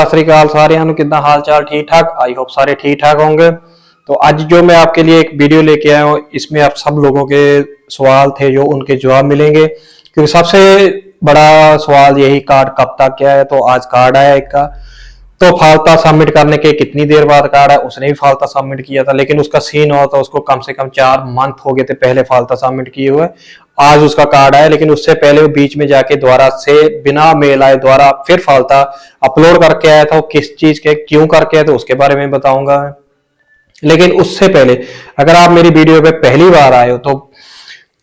सत श्री अकाल सारिਆਂ ਨੂੰ कितना हाल चाल ठीक ठाक। आई होप सारे ठीक ठाक होंगे। तो आज जो मैं आपके लिए एक वीडियो लेके आया हूँ, इसमें आप सब लोगों के सवाल थे जो उनके जवाब मिलेंगे, क्योंकि सबसे बड़ा सवाल यही कार्ड कब तक क्या है। तो आज कार्ड आया एक का, तो फालता सबमिट करने के कितनी देर बाद कार्ड है। उसने भी फालता सबमिट किया था, लेकिन उसका सीन हुआ था, उसको कम से कम 4 मंथ हो गए थे पहले फालता सबमिट किए हुए। आज उसका कार्ड आया, लेकिन उससे पहले वो बीच में जाके दोबारा से बिना मेल आए दोबारा फिर फालता अपलोड करके आया था। वो किस चीज के क्यों करके आया था उसके बारे में बताऊंगा। लेकिन उससे पहले अगर आप मेरी वीडियो पे पहली बार आए हो तो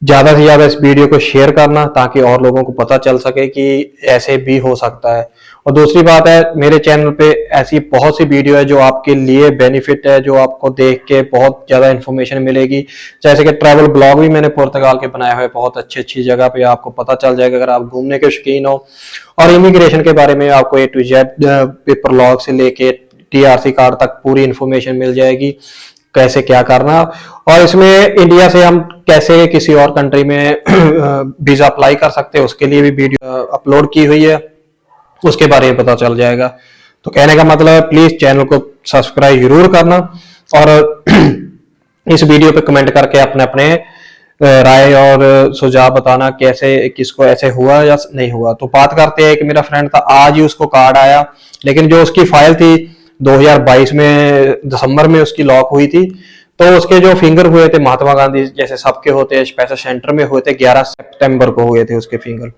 ज्यादा से ज्यादा इस वीडियो को शेयर करना, ताकि और लोगों को पता चल सके कि ऐसे भी हो सकता है। और दूसरी बात है, मेरे चैनल पे ऐसी बहुत सी वीडियो है जो आपके लिए बेनिफिट है, जो आपको देख के बहुत ज्यादा इन्फॉर्मेशन मिलेगी। जैसे कि ट्रैवल ब्लॉग भी मैंने पुर्तगाल के बनाए हुए, बहुत अच्छी अच्छी जगह पे आपको पता चल जाएगा अगर आप घूमने के शौकीन हो। और इमिग्रेशन के बारे में आपको A to Z paper log से लेके TRC कार्ड तक पूरी इन्फॉर्मेशन मिल जाएगी, कैसे क्या करना। और इसमें इंडिया से हम कैसे किसी और कंट्री में वीजा अप्लाई कर सकते हैं, उसके लिए भी वीडियो अपलोड की हुई है, उसके बारे में पता चल जाएगा। तो कहने का मतलब, प्लीज चैनल को सब्सक्राइब जरूर करना और इस वीडियो पे कमेंट करके अपने अपने राय और सुझाव बताना, कैसे किसको ऐसे हुआ या नहीं हुआ। तो बात करते हैं कि मेरा फ्रेंड था, आज ही उसको कार्ड आया, लेकिन जो उसकी फाइल थी 2022 में दिसंबर में उसकी लॉक हुई थी। तो उसके जो फिंगर हुए थे महात्मा गांधी जैसे सबके होते हैं, स्पेशल सेंटर में हुए थे, 11 सितंबर को हुए थे उसके फिंगर।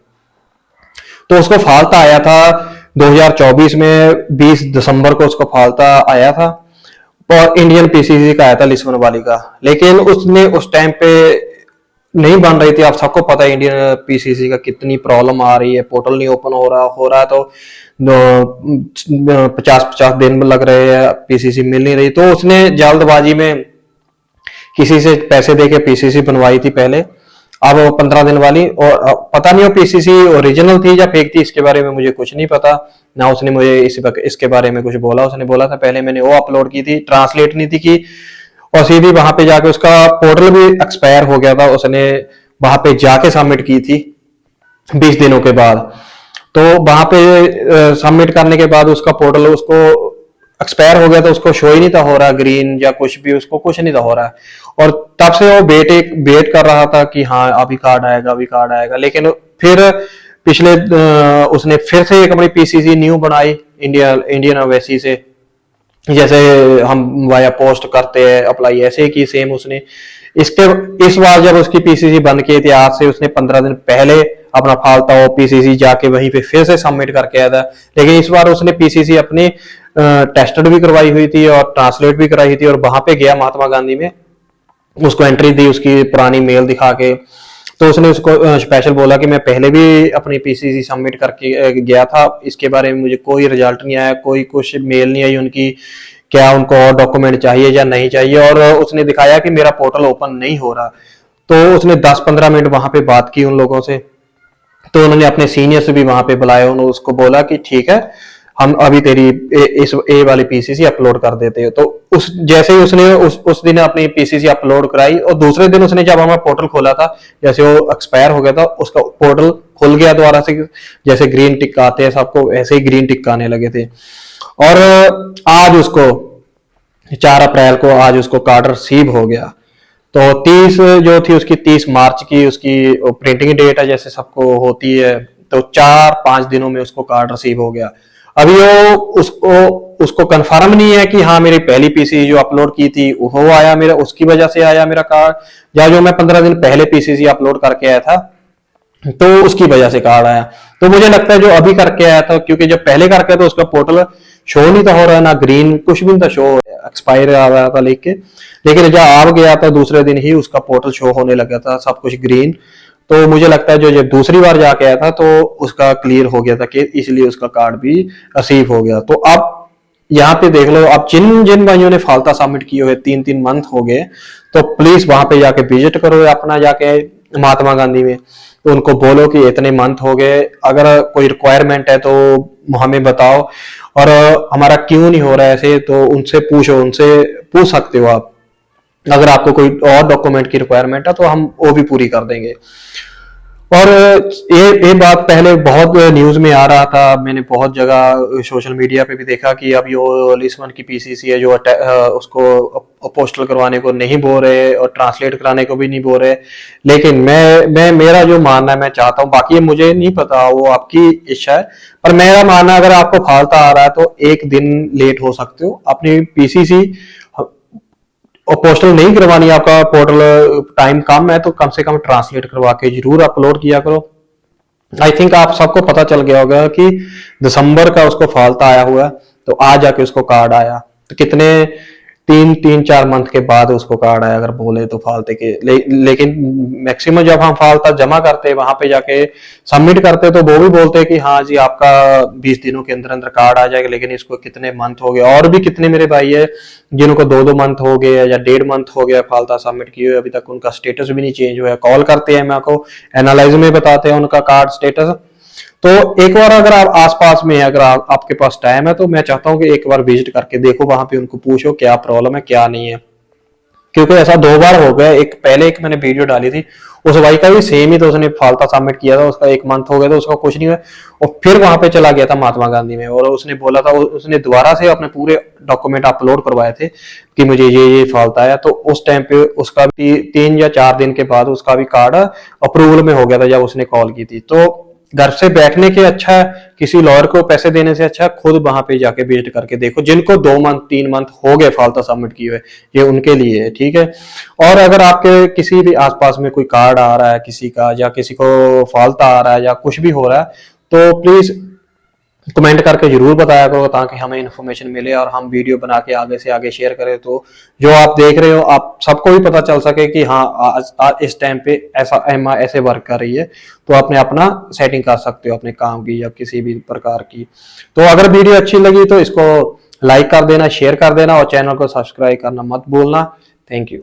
तो उसको फालता आया था 2024 में 20 दिसंबर को उसको फालता आया था, और इंडियन PCC का आया था लिस्बन वाली का। लेकिन उसने उस टाइम पे नहीं बन रही थी। आप सबको पता है इंडियन PCC का कितनी प्रॉब्लम आ रही है, पोर्टल नहीं ओपन हो रहा तो 50-50 दिन लग रहे हैं, PCC मिल नहीं रही। तो उसने जल्दबाजी में किसी से पैसे देके PCC बनवाई थी पहले, अब 15 दिन वाली। और पता नहीं वो PCC ओरिजिनल थी या फेक थी, इसके बारे में मुझे कुछ नहीं पता ना। उसने मुझे इसके बारे में कुछ बोला। उसने बोला था पहले मैंने वो अपलोड की थी, ट्रांसलेट नहीं थी की, और सीधी वहां पे जाके उसका पोर्टल भी एक्सपायर हो गया था, उसने वहां पे जाके सबमिट की थी 20 दिनों के बाद। तो वहां पे सबमिट करने के बाद उसका पोर्टल उसको एक्सपायर हो गया था, उसको शो ही नहीं था हो रहा ग्रीन या कुछ भी, उसको कुछ नहीं था हो रहा। और तब से वो वेट कर रहा था कि हाँ अभी कार्ड आएगा, अभी कार्ड आएगा। लेकिन फिर पिछले उसने फिर से एक अपनी PCC न्यू बनाई इंडियन ओवैसी से, जैसे हम वाया पोस्ट करते हैं अप्लाई, ऐसे ही की सेम उसने। इस बार जब उसकी PCC बंद की थी, आज से उसने 15 दिन पहले अपना फालता वो PCC जाके वहीं पे फिर से सबमिट करके आया था। लेकिन इस बार उसने PCC अपनी टेस्टेड भी करवाई हुई थी और ट्रांसलेट भी कराई थी, और वहां पे गया महात्मा गांधी में, उसको एंट्री दी उसकी पुरानी मेल दिखा के। तो उसने उसको स्पेशल बोला कि मैं पहले भी अपनी PCC सबमिट करके गया था, इसके बारे में मुझे कोई रिजल्ट नहीं आया, कोई कुछ मेल नहीं आई उनकी, क्या उनको और डॉक्यूमेंट चाहिए या नहीं चाहिए। और उसने दिखाया कि मेरा पोर्टल ओपन नहीं हो रहा। तो उसने 10-15 मिनट वहां पे बात की उन लोगों से। तो उन्होंने अपने सीनियर से भी वहां पे बुलाया, उन्होंने उसको बोला कि ठीक है हम अभी तेरी इस ए वाली PCC अपलोड कर देते हो। तो जैसे ही उसने उस दिन अपनी PCC अपलोड कराई, और दूसरे दिन उसने जब हमारा पोर्टल खोला था, जैसे वो एक्सपायर हो गया था, उसका पोर्टल खुल गया दोबारा से, जैसे ग्रीन टिक आते हैं सबको ऐसे ही ग्रीन टिक आने लगे थे। और आज उसको 4 अप्रैल को आज उसको कार्ड रिसीव हो गया। तो 30 जो थी उसकी 30 मार्च की उसकी प्रिंटिंग डेट है, जैसे सबको होती है। तो 4-5 दिनों में उसको कार्ड रिसीव हो गया। अभी वो उसको कंफर्म नहीं है कि हाँ मेरी पहली PCC जो अपलोड की थी वो आया मेरा, उसकी वजह से आया मेरा कार्ड, या जो मैं 15 दिन पहले PCC अपलोड करके आया था तो उसकी वजह से कार्ड आया। तो मुझे लगता है जो अभी करके आया था, क्योंकि जब पहले करके तो उसका पोर्टल शो नहीं था हो रहा, ना ग्रीन कुछ भी नहीं था शो, एक्सपायर आ रहा था लेकिन जब आ गया था दूसरे दिन ही उसका पोर्टल शो होने लगा था सब कुछ ग्रीन। तो मुझे लगता है जो जब दूसरी बार जाके आया था तो उसका क्लियर हो गया था कि इसलिए उसका कार्ड भी रिसीव हो गया। तो अब यहाँ पे देख लो, अब जिन जिन भाइयों ने फालता सबमिट किए हुए 3-3 मंथ हो गए, तो प्लीज वहां पे जाके विजिट करो अपना जाके महात्मा गांधी में। तो उनको बोलो कि इतने मंथ हो गए, अगर कोई रिक्वायरमेंट है तो हमें बताओ, और हमारा क्यों नहीं हो रहा है ऐसे, तो उनसे पूछो, उनसे पूछ सकते हो आप। अगर आपको कोई और डॉक्यूमेंट की रिक्वायरमेंट है तो हम वो भी पूरी कर देंगे। और ये बात पहले बहुत न्यूज में आ रहा था, मैंने बहुत जगह सोशल मीडिया पे भी देखा कि अब यो लिस्बन की पीसीसी है जो उसको पोस्टल करवाने को नहीं बोल रहे और ट्रांसलेट कराने को भी नहीं बोल रहे। लेकिन मैं मेरा जो मानना है, मैं चाहता हूँ, बाकी मुझे नहीं पता, वो आपकी इच्छा है, पर मेरा मानना है अगर आपको फालता आ रहा है तो एक दिन लेट हो सकते हो। अपनी पीसीसी और पोस्टल नहीं करवानी, आपका पोर्टल टाइम कम है तो कम से कम ट्रांसलेट करवा के जरूर अपलोड किया करो। आई थिंक आप सबको पता चल गया होगा कि दिसंबर का उसको फालता आया हुआ है, तो आज जाके उसको कार्ड आया। तो कितने 3-4 मंथ के बाद उसको कार्ड आया अगर बोले तो फालते के। लेकिन मैक्सिमम जब हम फालता जमा करते वहां पे जाके सबमिट करते तो वो भी बोलते कि हाँ जी आपका 20 दिनों के अंदर अंदर कार्ड आ जाएगा। लेकिन इसको कितने मंथ हो गए, और भी कितने मेरे भाई है जिनको 2-2 मंथ हो गए या 1.5 मंथ हो गया फालता सबमिट किए हुए, अभी तक उनका स्टेटस भी नहीं चेंज हुआ है। कॉल करते हैं मेरे को, एनालाइज में बताते हैं उनका कार्ड स्टेटस। तो एक बार अगर आप आसपास में है, अगर आपके पास टाइम है, तो मैं चाहता हूँ कि एक बार विजिट करके देखो, वहां पे उनको पूछो क्या प्रॉब्लम है क्या नहीं है। क्योंकि ऐसा 2 बार हो गया, एक मैंने वीडियो डाली थी, उस भाई का भी सेम ही, तो उसने फालता सबमिट किया था, उसका 1 मंथ हो गया तो उसका कुछ नहीं हुआ, और फिर वहां पे चला गया था महात्मा गांधी में, और उसने बोला था, उसने दोबारा से अपने पूरे डॉक्यूमेंट अपलोड करवाए थे कि मुझे ये फालता है। तो उस टाइम पे उसका भी 3 या 4 दिन के बाद उसका भी कार्ड अप्रूवल में हो गया था जब उसने कॉल की थी। तो घर से बैठने के अच्छा है, किसी लॉयर को पैसे देने से अच्छा है खुद वहां पे जाके विजिट करके देखो। जिनको 2 मंथ 3 मंथ हो गए फालता सबमिट किए हुए, ये उनके लिए है, ठीक है। और अगर आपके किसी भी आसपास में कोई कार्ड आ रहा है किसी का, या किसी को फालता आ रहा है या कुछ भी हो रहा है, तो प्लीज कमेंट करके जरूर बताया करो, ताकि हमें इन्फॉर्मेशन मिले और हम वीडियो बना के आगे से आगे शेयर करें, तो जो आप देख रहे हो आप सबको भी पता चल सके कि हाँ आज इस टाइम पे ऐसा एमा ऐसे वर्क कर रही है। तो आपने अपना सेटिंग कर सकते हो अपने काम की या किसी भी प्रकार की। तो अगर वीडियो अच्छी लगी तो इसको लाइक कर देना, शेयर कर देना, और चैनल को सब्सक्राइब करना मत भूलना। Thank you.